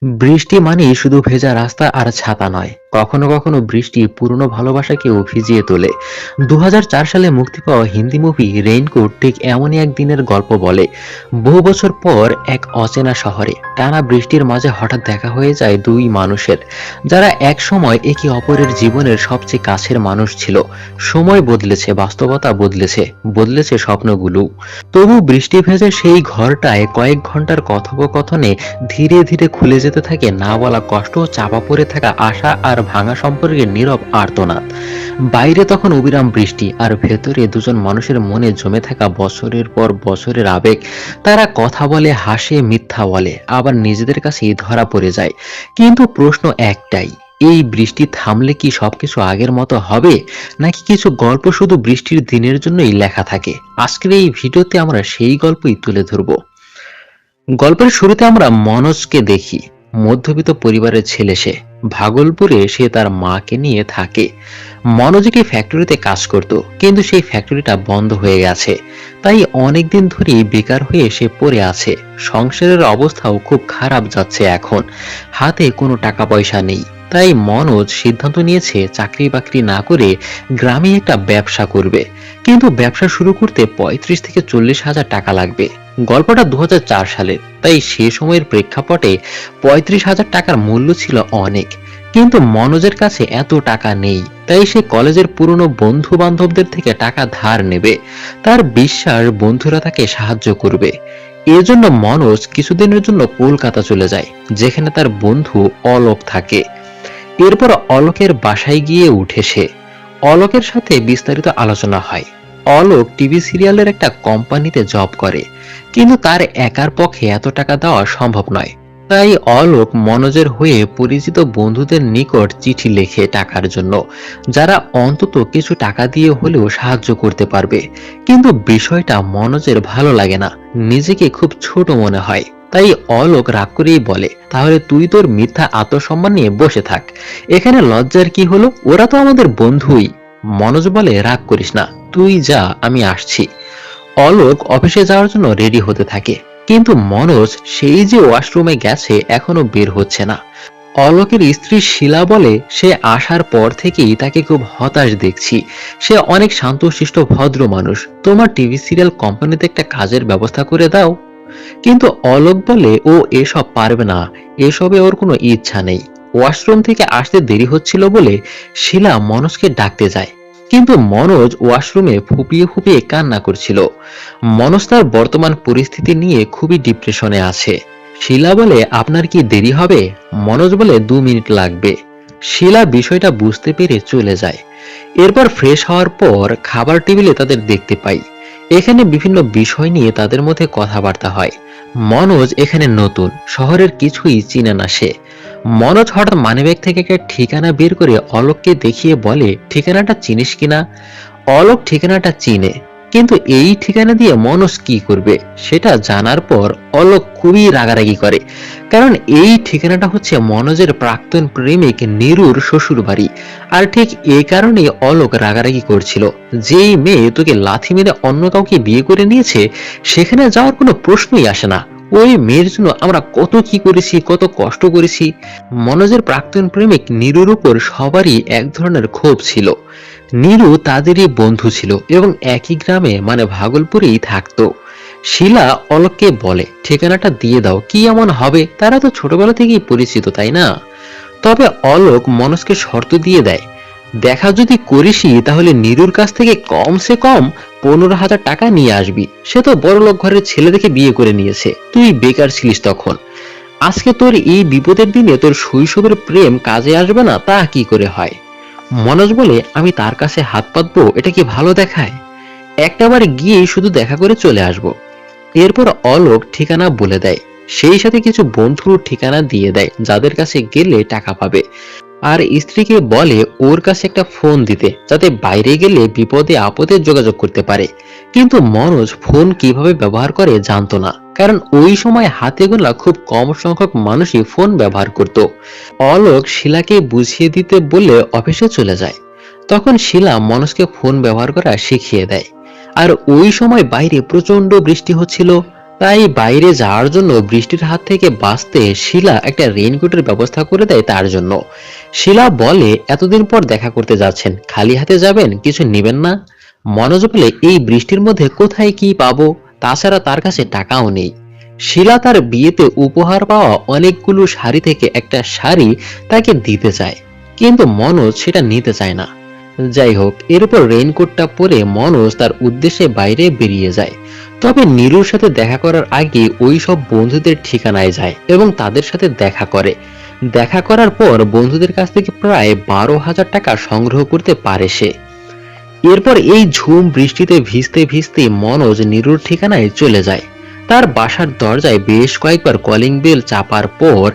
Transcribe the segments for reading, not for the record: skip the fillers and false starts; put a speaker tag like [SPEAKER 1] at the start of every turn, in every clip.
[SPEAKER 1] বৃষ্টি মানেই শুধু ভেজা রাস্তা আর ছাতা নয়, কখনো কখনো বৃষ্টি পুরনো ভালোবাসাকেও ভিজিয়ে তোলে। 2004 সালে মুক্তি পাওয়া হিন্দি মুভি রেইনকোট ঠিক এমনই এক দিনের গল্প বলে। বহু বছর পর এক অচেনা শহরে টানা বৃষ্টির মাঝে হঠাৎ দেখা হয়ে যায় দুই মানুষের, যারা এক সময় একে অপরের জীবনের সবচেয়ে কাছের মানুষ ছিল। সময় বদলেছে, বাস্তবতা বদলেছে, বদলেছে স্বপ্নগুলো। তবু বৃষ্টি ভেজে সেই ঘরটায় কয়েক ঘন্টার কথোপকথনে ধীরে ধীরে খুলে যেতে থাকে না বলা কষ্ট, চাপা পড়ে থাকা আশা আর ভাঙা সম্পর্কের নীরব আর্তনাদ। বাইরে তখন অবিরাম বৃষ্টি, আর ভেতরে দুজন মানুষের মনে জমে থাকা বছরের পর বছরের আবেগ। তারা কথা বলে, হাসে, মিথ্যা বলে, আবার নিজেদের কাছেই ধরা পড়ে যায়। কিন্তু প্রশ্ন একটাই, এই বৃষ্টি থামলে কি সবকিছু আগের মতো হবে, নাকি কিছু গল্প শুধু বৃষ্টির দিনের জন্যই লেখা থাকে? আজকের এই ভিডিওতে আমরা সেই গল্পই তুলে ধরবো। গল্পের শুরুতে আমরা মনোজকে দেখি। মধ্যবিত্ত পরিবারের ছেলে সে। ভাগলপুরে সে তার মাকে নিয়ে থাকে। মনোজ একটি ফ্যাক্টরিতে কাজ করত, কিন্তু সেই ফ্যাক্টরিটা বন্ধ হয়ে গেছে। তাই অনেকদিন ধরেই বেকার হয়ে সে পড়ে আছে। সংসারের অবস্থাও খুব খারাপ যাচ্ছে এখন। হাতে কোনো টাকা পয়সা নেই। তাই মনোজ সিদ্ধান্ত নিয়েছে চাকরি বাকরি না করে গ্রামে একটা ব্যবসা করবে। কিন্তু ব্যবসা শুরু করতে 35 থেকে 40 হাজার টাকা লাগবে। গল্পটা 2004 সালের, তাই সে সময়ের প্রেক্ষাপটে 35 হাজার টাকার মূল্য ছিল অনেক। কিন্তু মনোজের কাছে এত টাকা নেই, তাই সে কলেজের পুরনো বন্ধু বান্ধবদের থেকে টাকা ধার নেবে। তার বিশ্বাস বন্ধুরা তাকে সাহায্য করবে। এজন্য মনোজ কিছুদিনের জন্য কলকাতা চলে যায়, যেখানে তার বন্ধু অলোক থাকে। এরপর অলোকের বাসায় গিয়ে উঠে সে। অলোকের সাথে বিস্তারিত আলোচনা হয়। অলোক টিভি সিরিয়ালের একটা কোম্পানিতে জব করে, কিন্তু তার একার পক্ষে এত টাকা দেওয়া সম্ভব নয়। তাই অলোক মনোজের হয়ে পরিচিত বন্ধুদের নিকট চিঠি লেখে টাকার জন্য, যারা অন্তত কিছু টাকা দিয়ে হলেও সাহায্য করতে পারবে। কিন্তু বিষয়টা মনোজের ভালো লাগে না, নিজেকে খুব ছোট মনে হয়। তাই অলোক রাগ করেই বলে, তাহলে তুই তোর মিথ্যা আত্মসম্মান নিয়ে বসে থাক, এখানে লজ্জার কি হলো, ওরা তো আমাদের বন্ধুই। মনোজ বলে, রাগ করিস না, তুই যা, আমি আসছি। অলোক অফিসে যাওয়ার জন্য রেডি হতে থাকে, কিন্তু মনোজ সেই যে ওয়াশরুমে গেছে এখনো বের হচ্ছে না। অলোকের স্ত্রী শিলা বলে, সে আসার পর থেকেই তাকে খুব হতাশ দেখছি। সে অনেক শান্তশিষ্ট ভদ্র মানুষ, তোমার টিভি সিরিয়াল কোম্পানিতে একটা কাজের ব্যবস্থা করে দাও। কিন্তু অলোক বলে ও এসব পারবে না, এসবে ওর কোনো ইচ্ছা নেই। ওয়াশরুম থেকে আসতে দেরি হচ্ছিল বলে শিলা মনোজকে ডাকতে যায়, কিন্তু মনোজ ওয়াশরুমে ফুপিয়ে ফুপিয়ে কান্না করছিল। মনোজ তার বর্তমান পরিস্থিতি নিয়ে খুবই ডিপ্রেশনে আছে। শিলা বলে, আপনার কি দেরি হবে? মনোজ বলে, 2 মিনিট লাগবে। শিলা বিষয়টা বুঝতে পেরে চলে যায়। এরপর ফ্রেশ হওয়ার পর খাবার টেবিলে তাদের দেখতে পাই। এখানে বিভিন্ন বিষয় নিয়ে তাদের মধ্যে কথাবার্তা হয়। মনোজ এখানে নতুন, শহরের কিছুই চিনে না সে। মনোজ হঠাৎ মানিব্যাগ থেকে একটা ঠিকানা বের করে অলোককে দেখিয়ে বলে, ঠিকানাটা চিনিস কিনা? অলোক ঠিকানাটা চিনে, কিন্তু এই ঠিকানা দিয়ে মনোজ কি করবে সেটা জানার পর অলোক খুবই রাগারাগি করে। কারণ এই ঠিকানাটা হচ্ছে মনোজের প্রাক্তন প্রেমিক নীরুর শ্বশুর বাড়ি। আর ঠিক এই কারণেই অলোক রাগারাগি করছিল, যেই মেয়ে তোকে লাথি মেরে অন্য কাউকে বিয়ে করে নিয়েছে, সেখানে যাওয়ার কোনো প্রশ্নই আসে না। ওই মেয়ের জন্য আমরা কত কি করেছি, কত কষ্ট করেছি। মনোজের প্রাক্তন প্রেমিক নীরুর উপর সবারই এক ধরনের ক্ষোভ ছিল। নীরু তাদেরই বন্ধু ছিল এবং একই গ্রামে মানে ভাগলপুরেই থাকতো। শিলা অলোককে বলে, ঠিকানাটা দিয়ে দাও, কি এমন হবে, তারা তো ছোটবেলা থেকেই পরিচিত, তাই না? তবে অলোক মনোজকে শর্ত দিয়ে দেয়, দেখা যদি করিসই তাহলে নীরুর কাছ থেকে কমসে কম 15,000 টাকা নিয়ে আসবি। সে তো বড়লোক ঘরের ছেলে দেখে বিয়ে করে নিয়েছে, তুই বেকার ছিলিস তখন। আজকে তোর এই বিপদের দিনে তোর শৈশবের প্রেম কাজে আসবে না, তা কি করে হয়? মনোজ বলে, আমি তার কাছে হাত পাতবো, এটা কি ভালো দেখায়? একটাবার গিয়ে শুধু দেখা করে চলে আসবো। এরপর অলোক ঠিকানা বলে দেয়, সেই সাথে কিছু বন্ধুর ঠিকানা দিয়ে দেয় যাদের কাছে গেলে টাকা পাবে। আর স্ত্রীকে বলে ওর কাছে একটা ফোন দিতে, যাতে বাইরে গেলে বিপদে আপদে যোগাযোগ করতে পারে। কিন্তু মনোজ ফোন কিভাবে ব্যবহার করে জানতো না, কারণ ওই সময় হাতে গোনা খুব কম সংখ্যক মানুষই ফোন ব্যবহার করত। অলোক শিলাকে বুঝিয়ে দিতে বলে অফিসে চলে যায়। তখন শিলা মনোজকে ফোন ব্যবহার করা শিখিয়ে দেয়। আর ওই সময় বাইরে প্রচন্ড বৃষ্টি হচ্ছিল। তাই বাইরে যাওয়ার জন্য বৃষ্টির হাত থেকে বাঁচতে শিলা একটা রেইনকোটের ব্যবস্থা করে দেয় তার জন্য। শিলা বলে, এতদিন পর দেখা করতে যাচ্ছেন, খালি হাতে যাবেন, কিছু নেবেন না? মনোজ বলে, এই বৃষ্টির মধ্যে কোথায় কি পাবো, তাছাড়া তার কাছে টাকাও নেই। শিলা তার বিয়েতে উপহার পাওয়া অনেকগুলো শাড়ি থেকে একটা শাড়ি তাকে দিতে চায়, কিন্তু মনোজ সেটা নিতে চায় না। যাই হোক, এরপর রেইনকোটটা পরে মনোজ তার উদ্দেশ্যে বাইরে বেরিয়ে যায়। তবে নীলুর সাথে দেখা করার আগে ওই সব বন্ধুদের ঠিকানায় যায় এবং তাদের সাথে দেখা করে। দেখা করার পর বন্ধুদের কাছ থেকে প্রায় 12,000 টাকা সংগ্রহ করতে পারে সে। এরপর এই ঝুম বৃষ্টিতে ভিজতে ভিজতে মনোজ নীলুর ঠিকানায় চলে যায়। তার বাসার দরজায় বেশ কয়েকবার কলিং বেল চাপার পর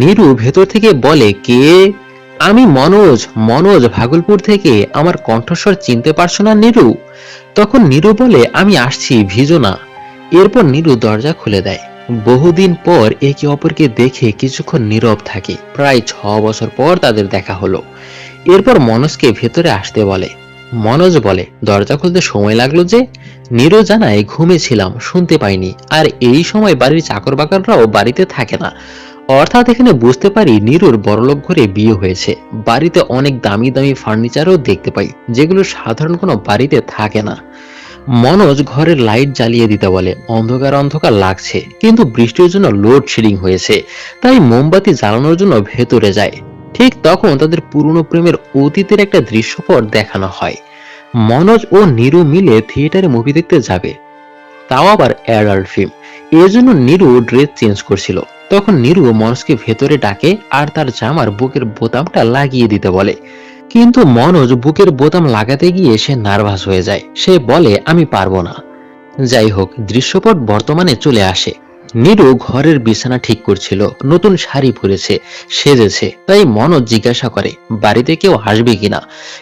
[SPEAKER 1] নীলু ভেতর থেকে বলে, কে? আমি মনোজ, মনোজ ভাগলপুর থেকে। আমার কণ্ঠস্বর চিনতে পারছো না নীলু? তখন নীলু বলে, আমি আসছি, ভিজো না। এরপর নীলু দরজা খুলে দেয়। বহুদিন পর একে অপরকে দেখে কিছুক্ষণ নীরব থাকে। প্রায় 6 বছর পর তাদের দেখা হলো। এরপর মনোজকে ভেতরে আসতে বলে। মনোজ বলে, দরজা খুলতে সময় লাগলো যে? নীরু জানায়, ঘুমেছিলাম, শুনতে পাইনি। আর এই সময় বাড়ির চাকর বাকররাও বাড়িতে থাকে না। অর্থাৎ এখানে বুঝতে পারি নীরুর বড়লোক ঘরে বিয়ে হয়েছে। বাড়িতে অনেক দামি দামি ফার্নিচারও দেখতে পাই, যেগুলো সাধারণ কোনো বাড়িতে থাকে না। মনোজ ঘরের লাইট জ্বালিয়ে দিতে বলে। অন্ধকার অন্ধকার লাগছে, কিন্তু বৃষ্টির জন্য লোডশেডিং হয়েছে, তাই মোমবাতি জ্বালানোর জন্য ভেতরে যায়। ঠিক তখন তাদের পুরনো প্রেমের অতীতের একটা দৃশ্যপট দেখানো হয়। মনোজ ও নীরু মিলে থিয়েটারে মুভি দেখতে যাবে, তাও আবার অ্যাডাল্ট ফিল্ম। এর জন্য নীরু ড্রেস চেঞ্জ করছিল। তখন নীরু মনোজকে ভেতরে ডাকে আর তার জামার বুকের বোতামটা লাগিয়ে দিতে বলে। কিন্তু মনোজ বুকের বোতাম লাগাতে গিয়ে সে নার্ভাস হয়ে যায়। সে বলে, আমি পারবো না। যাই হোক, দৃশ্যপট বর্তমানে চলে আসে। নীরু ঘরের বিছানা ঠিক করছিল, নতুন শাড়ি পরেছে, সেজেছে। তাই মনোজ জিজ্ঞাসা করে, বাড়িতে কেউ আসবে কিনা?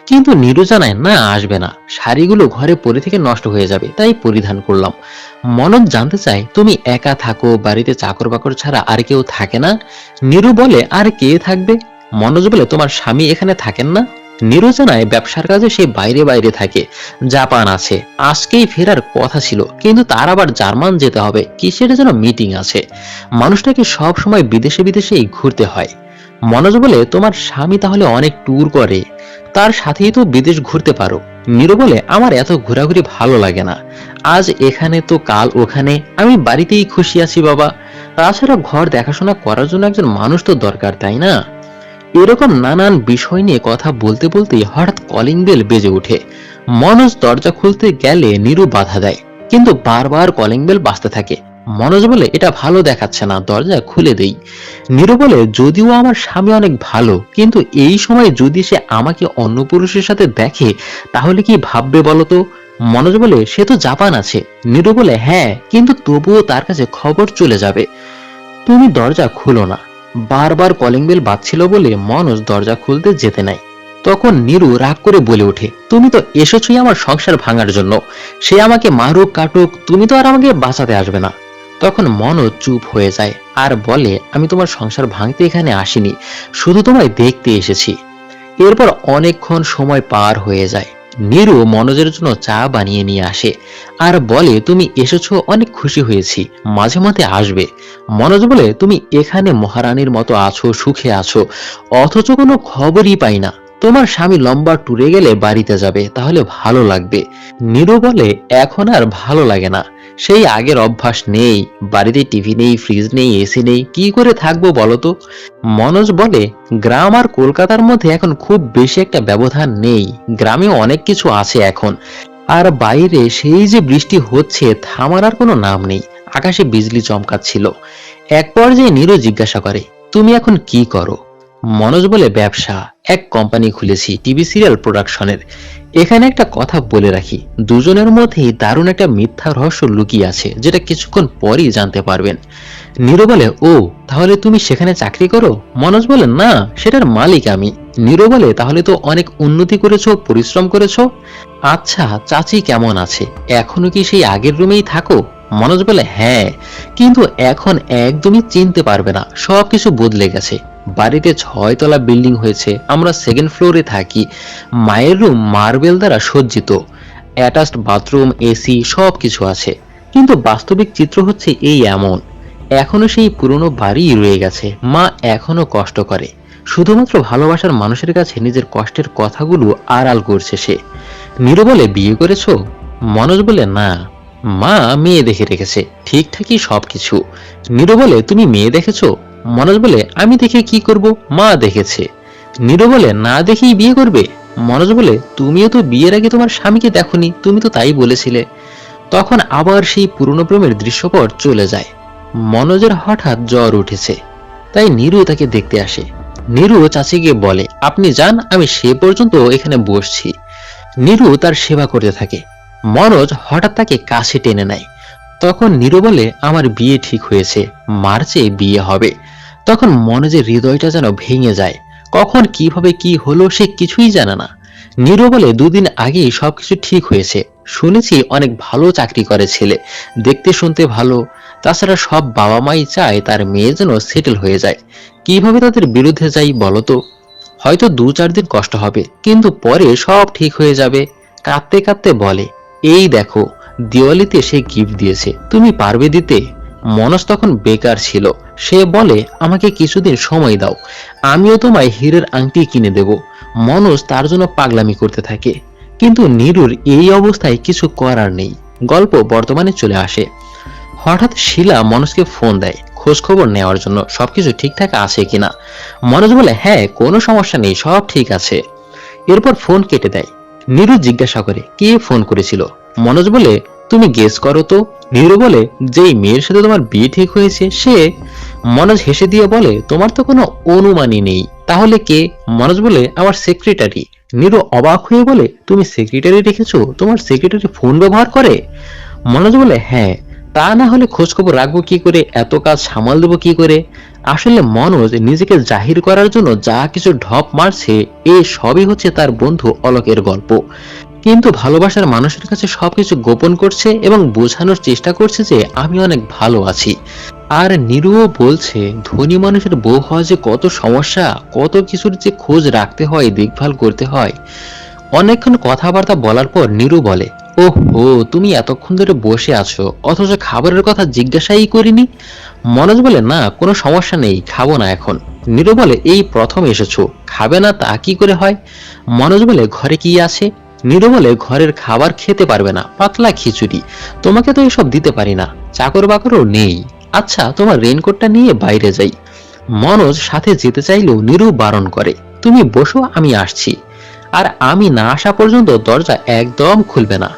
[SPEAKER 1] কিন্তু নীরু জানায়, না, আসবে না, শাড়িগুলো ঘরে পরে থেকে নষ্ট হয়ে যাবে, তাই পরিধান করলাম। মনোজ জানতে চায়, তুমি একা থাকো, বাড়িতে চাকর বাকর ছাড়া আর কেউ থাকে না? নীরু বলে, আর কে থাকবে? মনোজ বলে, তোমার স্বামী এখানে থাকেন না? নীরু জানায়, ব্যবসার কাজে সে বাইরে বাইরে থাকে, জাপান আছে, আজকেই ফেরার কথা ছিল, কিন্তু তার আবার জার্মান যেতে হবে, কিসের যেন মিটিং আছে। মানুষটাকে সব সময় বিদেশে বিদেশেই ঘুরতে হয়। মনোজ বলে, তোমার স্বামী তাহলে অনেক ট্যুর করে, তার সাথেই তো বিদেশ ঘুরতে পারো। নীরু বলে, আমার এত ঘোরাঘুরি ভালো লাগে না, আজ এখানে তো কাল ওখানে, আমি বাড়িতেই খুশি আছি বাবা। তাছাড়া ঘর দেখাশোনা করার জন্য একজন মানুষ তো দরকার, তাই না? এরকম নানান বিষয় নিয়ে কথা বলতে বলতেই হঠাৎ কলিং বেল বেজে ওঠে। মনোজ দরজা খুলতে গেলে নীরু বাধা দেয়, কিন্তু বারবার কলিং বেল বাজতে থাকে। মনোজ বলে, এটা ভালো দেখাচ্ছে না, দরজা খুলে দেই। নীরু বলে, যদিও আমার স্বামী অনেক ভালো, কিন্তু এই সময় যদি সে আমাকে অন্য পুরুষের সাথে দেখে, তাহলে কি ভাববে বলতো? মনোজ বলে, সে তো জাপান আছে। নীরু বলে, হ্যাঁ, কিন্তু তবুও তার কাছে খবর চলে যাবে। তুমি দরজা খুলো না। বারবার কলিং বেল বাজছিল বলে মনোজ দরজা খুলতে যেতে নাই। তখন নীরু রাগ করে বলে ওঠে, তুমি তো এসেছই আমার সংসার ভাঙার জন্য, সে আমাকে মারুক কাটুক, তুমি তো আর আমাকে বাঁচাতে আসবে না। তখন মনোজ চুপ হয়ে যায় আর বলে, আমি তোমার সংসার ভাঙতে এখানে আসিনি, শুধু তোমায় দেখতে এসেছি। এরপর অনেকক্ষণ সময় পার হয়ে যায়। নীরু মনোজের জন্য চা বানিয়ে নিয়ে আসে আর বলে, তুমি এসেছো, অনেক খুশি হয়েছি, মাঝে মাঝে আসবে। মনোজ বলে, তুমি এখানে মহারানীর মতো আছো, সুখে আছো, অথচ কোনো খবরই পাই না। তোমার স্বামী লম্বা ট্যুরে গেলে বাড়িতে যাবে, তাহলে ভালো লাগবে। নীরু বলে, এখন আর ভালো লাগে না, সেই আগের অভ্যাস নেই। বাড়িতে টিভি নেই, ফ্রিজ নেই, এসি নেই, কি করে থাকবো বলতো? মনোজ বলে, গ্রাম আর কলকাতার মধ্যে এখন খুব বেশি একটা ব্যবধান নেই, গ্রামেও অনেক কিছু আছে এখন। আর বাইরে সেই যে বৃষ্টি হচ্ছে, থামার আর কোনো নাম নেই। আকাশে বিজলি চমকাচ্ছিল। এক পর্যায়ে নীরু জিজ্ঞাসা করে, তুমি এখন কি করো? মনোজ বলে, ব্যবসা, এক কোম্পানি খুলেছি টিভি সিরিয়াল প্রোডাকশনের। এখানে একটা কথা বলে রাখি, দুজনের মধ্যেই দারুণ একটা মিথ্যা রহস্য লুকিয়ে আছে, যেটা কিছুক্ষণ পরই জানতে পারবেন। নীরু বলে, ও, তাহলে তুমি সেখানে চাকরি করো? মনোজ বলে, না, সেটার মালিক আমি। নীরু বলে, তাহলে তো অনেক উন্নতি করেছো, পরিশ্রম করেছো। আচ্ছা, চাচি কেমন আছে? এখনো কি সেই আগের রুমেই থাকো? মনোজ বলে, হ্যাঁ, কিন্তু এখন একদমই চিনতে পারবে না, সবকিছু বদলে গেছে। বাড়িতে 6 তলা বিল্ডিং হয়েছে, আমরা সেকেন্ড ফ্লোরে থাকি। মায়ের রুম মার্বেল দ্বারা সজ্জিত, অ্যাটাচড বাথরুম, এসি, সবকিছু আছে। কিন্তু বাস্তবিক চিত্র হচ্ছে এই এমন, এখনো সেই পুরনো বাড়ি রয়ে গেছে। মা এখনো কষ্ট করে, শুধুমাত্র ভালোবাসার মানুষের কাছে নিজের কষ্টের কথাগুলো আড়াল করছে সে। নীরু বলে, বিয়ে করেছো? মনোজ বলে, না, মা মেয়ে দেখে রেখেছে, ঠিকঠাকই সবকিছু। নীরু বলে, তুমি মেয়ে দেখেছো? মনোজ বলে, আমি দেখে কি করব, মা দেখেছে। নীরু বলে, না দেখেই বিয়ে করবে? মনোজ বলে, তুমিও তো বিয়ের আগে তোমার স্বামীকে দেখোনি, তুমি তো তাই বলেছিলে। তখন আবার সেই পুরনো প্রেমের দৃশ্যপট চলে যায়। মনোজের হঠাৎ জ্বর উঠেছে, তাই নীরু তাকে দেখতে আসে। নীরু চাচিকে বলে, আপনি যান, আমি সে পর্যন্ত এখানে বসছি। নীরু তার সেবা করতে থাকে। মনোজ হঠাৎ তাকে কাছে টেনে নেয়। তখন নীরু বলে, আমার বিয়ে ঠিক হয়েছে, মার্চে বিয়ে হবে। তখন মনোজের হৃদয়টা যেন ভেঙে যায়। কখন কিভাবে কি হলো সে কিছুই জানে না। নীরু বলে, দুদিন আগেই সবকিছু ঠিক হয়েছে, শুনেছি অনেক ভালো চাকরি করে ছেলে, দেখতে শুনতে ভালো। তাছাড়া সব বাবা মাই চায় তার মেয়ে যেন সেটেল হয়ে যায়। কিভাবে তাদের বিরুদ্ধে যাই বলতো? হয়তো 2-4 দিন কষ্ট হবে, কিন্তু পরে সব ঠিক হয়ে যাবে। কাঁদতে কাঁদতে বলে, এই দেখো, দিওয়ালিতে সে গিফট দিয়েছে, তুমি পারবে দিতে? মনোজ তখন বেকার ছিল। সে বলে, আমাকে কিছুদিন সময় দাও, আমিও তোমায় হীরের আংটি কিনে দেব। মনোজ তার জন্য পাগলামি করতে থাকে, কিন্তু নীরুর এই অবস্থায় কিছু করার নেই। গল্প বর্তমানে চলে আসে। হঠাৎ শিলা মনোজকে ফোন দেয় খোঁজ খবর নেওয়ার জন্য, সবকিছু ঠিকঠাক আছে কিনা। মনোজ বলে, হ্যাঁ, কোনো সমস্যা নেই, সব ঠিক আছে। এরপর ফোন কেটে দেয়। নীরু জিজ্ঞাসা করে, কে ফোন করেছিল? মনোজ বলে, তুমি গেস করো তো। নীরু বলে, যেই মেয়ের সাথে তোমার বিয়ে ঠিক হয়েছে সে। মনোজ হেসে দিয়ে বলে, তোমার তো কোনো অনুমানই নেই, তাহলে কে? মনোজ বলে, আমার সেক্রেটারি। নীরু অবাক হয়ে বলে, তুমি সেক্রেটারি রেখেছো? তোমার সেক্রেটারি ফোন ব্যবহার করে? মনোজ বলে, হ্যাঁ, তা না হলে খোঁজ খবর রাখবো কি করে, এত কাজ সামাল দেবো কি করে? আসলে মনোজ নিজেকে জাহির করার জন্য যা কিছু ঢপ মারছে, এই সবই হচ্ছে তার বন্ধু অলোকের গল্প। কিন্তু ভালোবাসার মানুষের কাছে সবকিছু গোপন করছে এবং বোঝানোর চেষ্টা করছে যে আমি অনেক ভালো আছি। আর নীরুও বলছে, ধনী মানুষের বউ হওয়া যে কত সমস্যা, কত কিছুর যে খোঁজ রাখতে হয়, দেখভাল করতে হয়। অনেকক্ষণ কথাবার্তা বলার পর নীরু বলে, ওহো, তুমি এতক্ষণ ধরে বসে আছো, অথচ খাবারের কথা জিজ্ঞাসাই করিনি। মনোজ বলে, না, কোনো সমস্যা নেই, খাবো না এখন। নীরু বলে, এই প্রথম এসেছো, খাবে না তা কি করে হয়? মনোজ বলে, ঘরে কি আছে? নীরু বলে, ঘরের খাবার খেতে পারবে না, পাতলা খিচুড়ি, তোমাকে তো এসব দিতে পারি না, চাকর বাকরও নেই। আচ্ছা, তোমার রেইনকোটটা নিয়ে বাইরে যাই। মনোজ সাথে যেতে চাইলেও নীরু বারণ করে, তুমি বসো, আমি আসছি। আর আমি না আসা পর্যন্ত দরজা একদম খুলবে না।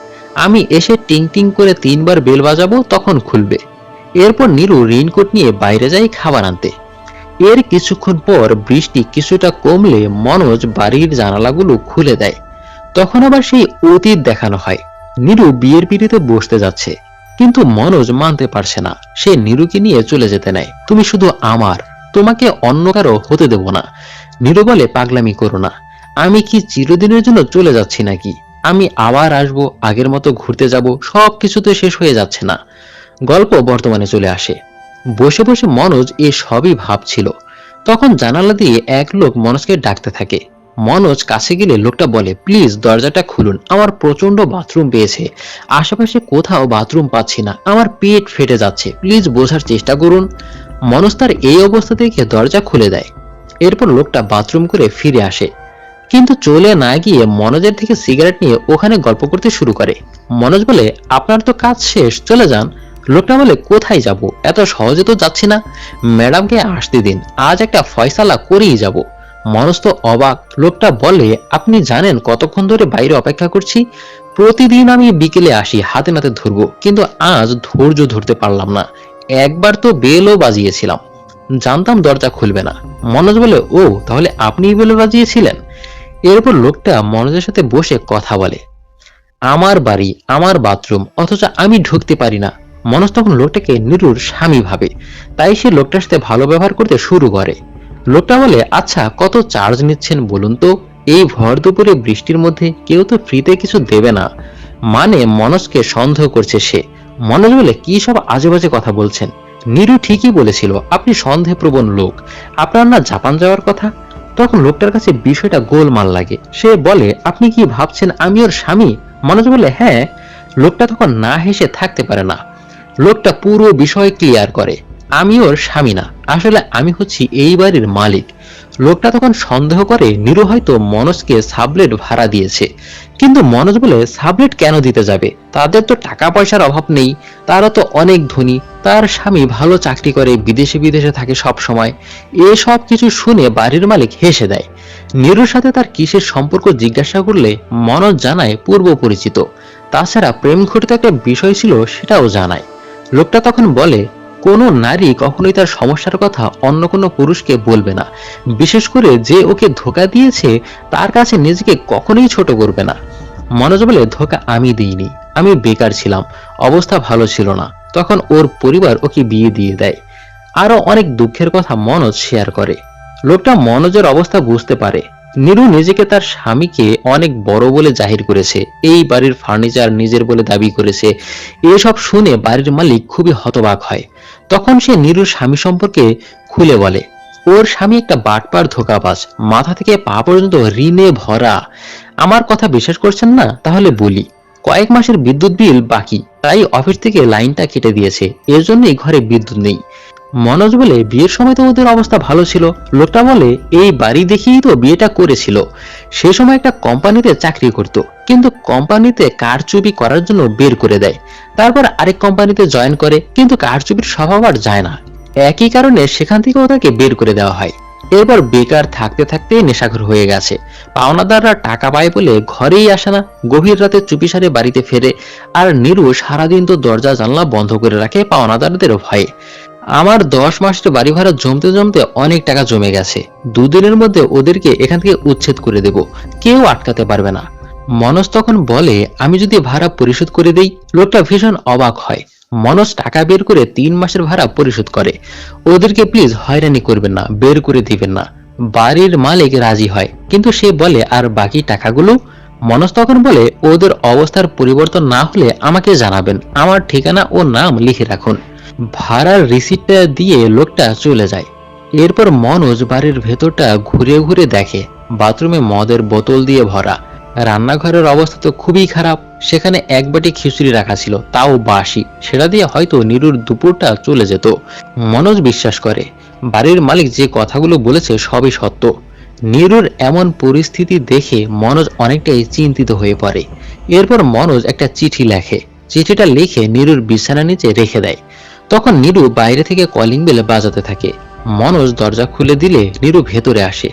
[SPEAKER 1] আমি এসে টিং টিং করে 3বার বেল বাজাবো, তখন খুলবে। এরপর নীরু রেইনকোট নিয়ে বাইরে যায় খাবার আনতে। এর কিছুক্ষণ পর বৃষ্টি কিছুটা কমলে মনোজ বাড়ির জানালাগুলো খুলে দেয়। তখন আবার সেই অতীত দেখানো হয়। নীরু বিয়ের পিড়িতে বসতে যাচ্ছে, কিন্তু মনোজ মানতে পারছে না। সে নীরুকে নিয়ে চলে যেতে নেয়। তুমি শুধু আমার, তোমাকে অন্য কারো হতে দেব না। নীরু বলে, পাগলামি করো না, আমি কি চিরদিনের জন্য চলে যাচ্ছি নাকি? আমি আবার আসবো, আগের মতো ঘুরতে যাব, সবকিছু তো শেষ হয়ে যাচ্ছে না। গল্প বর্তমানে চলে আসে। বসে বসে মনোজ এ সবই ভাবছিল। তখন জানালা দিয়ে এক লোক মনোজকে ডাকতে থাকে। মনোজ কাছে গেলে লোকটা বলে, প্লিজ দরজাটা খুলুন, আমার প্রচন্ড বাথরুম পেয়েছে, আশেপাশে কোথাও বাথরুম পাচ্ছি না, আমার পেট ফেটে যাচ্ছে, প্লিজ বোঝার চেষ্টা করুন। মনোজ তার এই অবস্থা দেখে দরজা খুলে দেয়। এরপর লোকটা বাথরুম করে ফিরে আসে, কিন্তু চলে না গিয়ে মনোজের থেকে সিগারেট নিয়ে ওখানে গল্প করতে শুরু করে। মনোজ বলে, আপনার তো কাজ শেষ, চলে যান। লোকটা বলে, কোথায় যাব, এত সহজে তো যাচ্ছি না, ম্যাডামকে আসতে দিন, আজ একটা ফয়সালা করেই যাব। মনোজ তো অবাক। লোকটা বলে, আপনি জানেন কতক্ষণ ধরে বাইরে অপেক্ষা করছি? প্রতিদিন আমি বিকেলে আসি, হাতে নাতে ধরবো, কিন্তু আজ ধৈর্য ধরতে পারলাম না, একবার তো বেলও বাজিয়েছিলাম, জানতাম দরজা খুলবে না। মনোজ বলে, ও তাহলে আপনিই বেল বাজিয়েছিলেন? এরপর লোকটা মনোজের সাথে বসে কথা বলে, আমার বাড়ি, আমার বাথরুম, অথচ আমি ঢুকতে পারি না। মনোজ তখন লোকটাকে নীরুর স্বামী ভাবে, তাই সে লোকটার সাথে ভালো ব্যবহার করতে শুরু করে। লোকটা বলে, আচ্ছা কত চার্জ নিচ্ছেন বলুন তো, এই ভর দুপুরে বৃষ্টির মধ্যে কেউ তো ফ্রিতে কিছু দেবে না। মানে মনোজকে সন্দেহ করছে সে। মনোজ বলে, কি সব আজে বাজে কথা বলছেন, নীরু ঠিকই বলেছিল, আপনি সন্দেহপ্রবণ লোক, আপনার না জাপান যাওয়ার কথা? তখন লোকটার কাছে বিষয়টা গোলমাল লাগে। সে বলে, আপনি কি ভাবছেন আমি ওর স্বামী? মনোজ বলে, হ্যাঁ। লোকটা তখন না হেসে থাকতে পারে না। লোকটা পুরো বিষয় ক্লিয়ার করে, আমি ওর স্বামী না, আসলে আমি হচ্ছি এই বাড়ির মালিক। লোকটা তখন সন্দেহ করে নীরু হয়তো মনোজকে সাবলেট ভাড়া দিয়েছে, কিন্তু মনোজ বলে সাবলেট কেন দিতে যাবে, তাদের তো টাকা পয়সার অভাব নেই, তারা তো অনেক ধনী, তার স্বামী ভালো চাকরি করে বিদেশে বিদেশে থাকে সব সময়। এসব কিছু শুনে বাড়ির মালিক হেসে দেয়। নীরুর সাথে তার কিসের সম্পর্ক জিজ্ঞাসা করলে মনোজ জানায় পূর্ব পরিচিত, তাছাড়া প্রেম ঘটিত একটা বিষয় ছিল সেটাও জানায়। লোকটা তখন বলে কোনো নারী কখনোই তার সমস্যার কথা অন্য কোনো পুরুষকে বলবে না, বিশেষ করে যে ওকে ধোঁকা দিয়েছে তার কাছে নিজেকে কখনোই ছোট করবে না। মনোজ বলে ধোঁকা আমি দিইনি, আমি বেকার ছিলাম, অবস্থা ভালো ছিল না, তখন ওর পরিবার ওকে বিয়ে দিয়ে দেয়। আরো অনেক দুঃখের কথা মনোজ শেয়ার করে। লোকটা মনোজের অবস্থা বুঝতে পারে। নীরু নিজেকে তার স্বামীকে অনেক বড় বলে জাহির করেছে, এই বাড়ির ফার্নিচার নিজের বলে দাবি করেছে। এসব শুনে বাড়ির মালিক খুবই হতবাক হয়। তখন সে নীরুর স্বামী সম্পর্কে খুলে বলে, ওর স্বামী একটা বাটপার ধোঁকাবাজ, মাথা থেকে পা পর্যন্ত ঋণে ভরা। আমার কথা বিশ্বাস করছেন না, তাহলে বলি, কয়েক মাসের বিদ্যুৎ বিল বাকি, তাই অফিস থেকে লাইনটা কেটে দিয়েছে, এর জন্যই ঘরে বিদ্যুৎ নেই। মনোজ বলে বিয়ের সময় তো ওদের অবস্থা ভালো ছিল। লোকটা বলে এই বাড়ি দেখেই তো বিয়েটা করেছিল। সে সময় একটা কোম্পানিতে চাকরি করত, কিন্তু কোম্পানিতে কারচুপি করার জন্য বের করে দেয়। তারপর আরেক কোম্পানিতে জয়েন করে, কিন্তু কারচুপির স্বভাব আর যায় না, একই কারণে সেখান থেকেও তাকে বের করে দেওয়া হয়। এরপর বেকার থাকতে থাকতে নেশাখোর হয়ে গেছে, পাওনাদাররা টাকা পায় বলে ঘরেই আসে না, গভীর রাতে চুপিসারে বাড়িতে ফেরে। আর নীরু সারাদিন তো দরজা জানলা বন্ধ করে রাখে পাওনাদারদের ভয়ে। আমার 10 মাসের বাড়ি ভাড়া জমতে জমতে অনেক টাকা জমে গেছে, দুদিনের মধ্যে ওদেরকে এখান থেকে উচ্ছেদ করে দেব, কেউ আটকাতে পারবে না। মনোজ তখন বলে আমি যদি ভাড়া পরিশোধ করে দেই। লোকটা ভীষণ অবাক হয়। মনোজ টাকা বের করে 3 মাসের ভাড়া পরিশোধ করে। ওদেরকে প্লিজ হয়রানি করবেন না, বের করে দিবেন না। বাড়ির মালিক রাজি হয়, কিন্তু সে বলে আর বাকি টাকাগুলো। মনোজ তখন বলে ওদের অবস্থার পরিবর্তন না হলে আমাকে জানাবেন, আমার ঠিকানা ও নাম লিখে রাখুন। ভাড়ার রিসিপ্টটা দিয়ে লোকটা চলে যায়। এরপর মনোজ বাড়ির ভেতরটা ঘুরে ঘুরে দেখে, বাথরুমে মদের বোতল দিয়ে ভরা, রান্নাঘরের অবস্থা তো খুবই খারাপ, সেখানে এক বাটি খিচুড়ি রাখা ছিল, তাও বাসি, সেটা দিয়ে হয়তো নীরুর দুপুরটা চলে যেত। মনোজ বিশ্বাস করে বাড়ির মালিক যে কথাগুলো বলেছে সবই সত্য। নীরুর এমন পরিস্থিতি দেখে মনোজ অনেকটাই চিন্তিত হয়ে পড়ে। এরপর মনোজ একটা চিঠি লেখে, চিঠিটা লিখে নীরুর বিছানার নিচে রেখে দেয়। তখন নীরু বাইরে থেকে কলিং বেল বাজাতে থাকে। মনোজ দরজা খুলে দিলে নীরু ভেতরে আসে,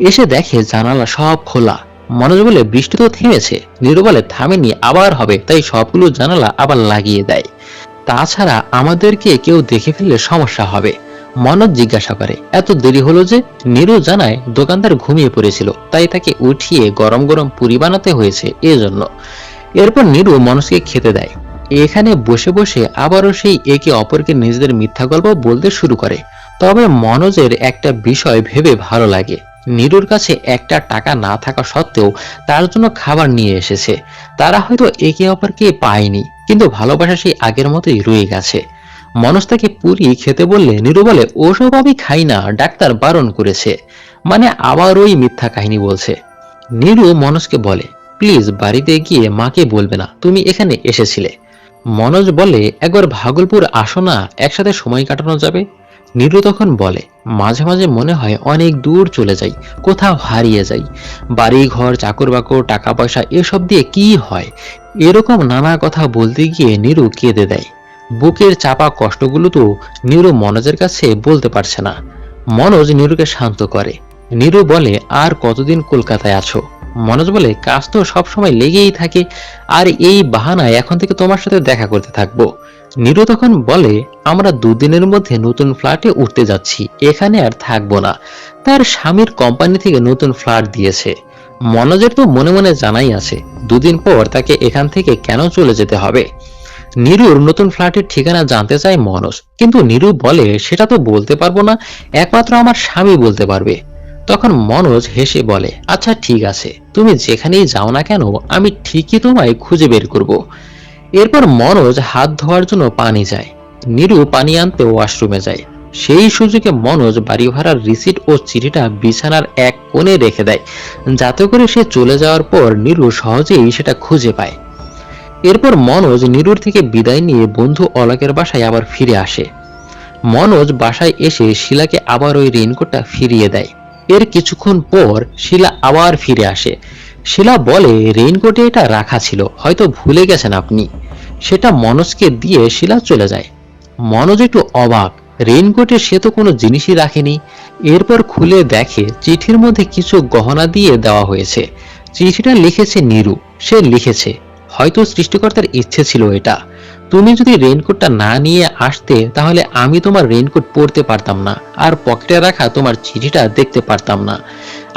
[SPEAKER 1] এসে দেখে জানালা সব খোলা। মনোজ বলে বৃষ্টি তো থেমেছে। নীরু বলে থামেনি, আবার হবে, তাই সবগুলো জানালা আবার লাগিয়ে দেয়। তাছাড়া আমাদেরকে কেউ দেখে ফেললে সমস্যা হবে। মনোজ জিজ্ঞাসা করে এত দেরি হলো যে। নীরু জানায় দোকানদার ঘুমিয়ে পড়েছিল, তাই তাকে উঠিয়ে গরম গরম পুরি বানাতে হয়েছে এজন্য। এরপর নীরু মনোজকে খেতে দেয়। এখানে বসে বসে আবারও সেই একে অপরকে নিজেদের মিথ্যা গল্প বলতে শুরু করে। তবে মনোজের একটা বিষয় ভেবে ভালো লাগে, নীরুর কাছে একটা টাকা না থাকা সত্ত্বেও তার জন্য খাবার নিয়ে এসেছে। তারা হয়তো একে অপরকে পায়নি, কিন্তু ভালোবাসা সেই আগের মতোই রয়ে গেছে। মনোজ তাকে পুরি খেতে বললে নীরু বলে ওসব আমি খাই না, ডাক্তার বারণ করেছে। মানে আবার ওই মিথ্যা কাহিনী বলছে। নীরু মনোজকে বলে প্লিজ বাড়িতে গিয়ে মাকে বলবে না তুমি এখানে এসেছিলে। মনোজ বলে একবার ভাগলপুর আসো না, একসাথে সময় কাটানো যাবে। নীরু তখন বলে মাঝে মাঝে মনে হয় অনেক দূর চলে যাই, কোথাও হারিয়ে যাই। বাড়ি ঘর চাকর বাকর টাকা পয়সা এসব দিয়ে কি হয়। এরকম নানা কথা বলতে গিয়ে নীরু কেঁদে দেয়। বুকের চাপা কষ্টগুলো তো নীরু মনোজের কাছে বলতে পারছে না। মনোজ নীরুকে শান্ত করে। নীরু বলে আর কতদিন কলকাতায় আছো। মনোজ বলে কাজ তো সবসময় লেগেই থাকে, আর এই বাহানায় এখন থেকে তোমার সাথে দেখা করতে থাকবো। নীরু তখন বলে আমরা দুদিনের মধ্যে নতুন ফ্ল্যাটে উঠতে যাচ্ছি, এখানে আর থাকবো না। তার স্বামীর কোম্পানি থেকে নতুন ফ্ল্যাট দিয়েছে। মনোজের তো মনে মনে জানাই আছে দুদিন পর তাকে এখান থেকে কেন চলে যেতে হবে। নীরুর নতুন ফ্ল্যাটের ঠিকানা জানতে চায় মনোজ, কিন্তু নীরু বলে সেটা তো বলতে পারবো না, একমাত্র আমার স্বামী বলতে পারবে। তখন মনোজ হেসে বলে আচ্ছা ঠিক আছে, তুমি যেখানেই যাও না কেন আমি ঠিকই তোমায় খুঁজে বের করব। এরপর মনোজ হাত ধোয়ার জন্য পানি যায়। নীরু পানি আনতে ওয়াশরুমে যায়। সেই সুযোগে মনোজ বাড়ি ভাড়ার রিসিট ও চিঠিটা বিছানার এক কোণে রেখে দেয়, যাতে করে সে চলে যাওয়ার পর নীরু সহজেই সেটা খুঁজে পায়। এরপর মনোজ নীরুর থেকে বিদায় নিয়ে বন্ধু অলোকের বাসায় আবার ফিরে আসে। মনোজ বাসায় এসে শিলাকে আবার ওই রেইনকোটটা ফিরিয়ে দেয়। এর কিছুক্ষণ পর শিলা আবার ফিরে আসে। শিলা বলে, রেইনকোটে এটা রাখা ছিল, হয়তো ভুলে গেছেন আপনি। সেটা মনোজকে দিয়ে শিলা চলে যায়। মনোজ একটু অবাক, রেইনকোটে সে তো কোনো জিনিসই রাখেনি। এরপর খুলে দেখে চিঠির মধ্যে কিছু গহনা দিয়ে দেওয়া হয়েছে। চিঠিটা লিখেছে নীরু। সে লিখেছে, হয়তো সৃষ্টিকর্তার ইচ্ছে ছিল এটা। তুমি যদি রেইনকোটটা না নিয়ে আসতে তাহলে আমি তোমার রেইনকোট পরতে পারতাম না, আর পকেটে রাখা তোমার চিঠিটা দেখতে পারতাম না।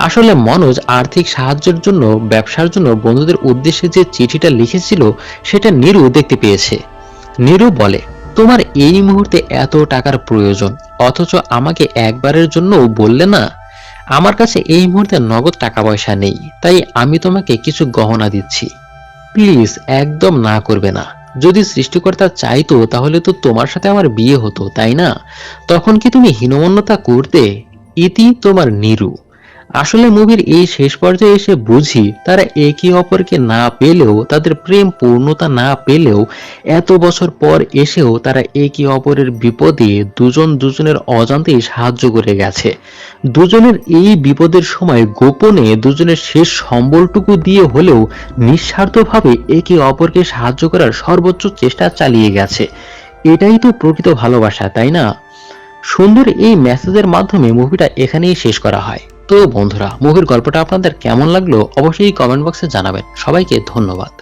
[SPEAKER 1] আসলে মনোজ আর্থিক সাহায্যের জন্য, ব্যবসার জন্য বন্ধুদের উদ্দেশ্যে যে চিঠিটা লিখেছিল সেটা নীরু দেখতে পেয়েছে। নীরু বলে, তোমার এই মুহূর্তে এত টাকার প্রয়োজন, অথচ আমাকে একবারের জন্যও বললে না। আমার কাছে এই মুহূর্তে নগদ টাকা পয়সা নেই, তাই আমি তোমাকে কিছু গহনা দিচ্ছি। প্লিজ একদম না করবে না। যদি সৃষ্টিকর্তা চাইতো তাহলে তো তোমার সাথে আমার বিয়ে হতো, তাই না? তখন কি তুমি হীনমন্যতা করতে? ইতি তোমার নীরু। আসলে মুভির এই শেষ পর্যায়ে এসে বুঝি তারা একে অপরকে না পেলেও, তাদের প্রেম পূর্ণতা না পেলেও, এত বছর পর এসেও তারা একে অপরের বিপদে দুজন দুজনের অজান্তেই সাহায্য করে গেছে। দুজনের এই বিপদের সময় গোপনে দুজনের শেষ সম্বলটুকু দিয়ে হলেও নিঃস্বার্থভাবে একে অপরকে সাহায্য করার সর্বোচ্চ চেষ্টা চালিয়ে গেছে। এটাই তো প্রকৃত ভালোবাসা, তাই না? সুন্দর এই মেসেজের মাধ্যমে মুভিটা এখানেই শেষ করা হয়। তো বন্ধুরা, মুভির গল্পটা আপনাদের কেমন লাগলো অবশ্যই কমেন্ট বক্সে জানাবেন। সবাইকে ধন্যবাদ।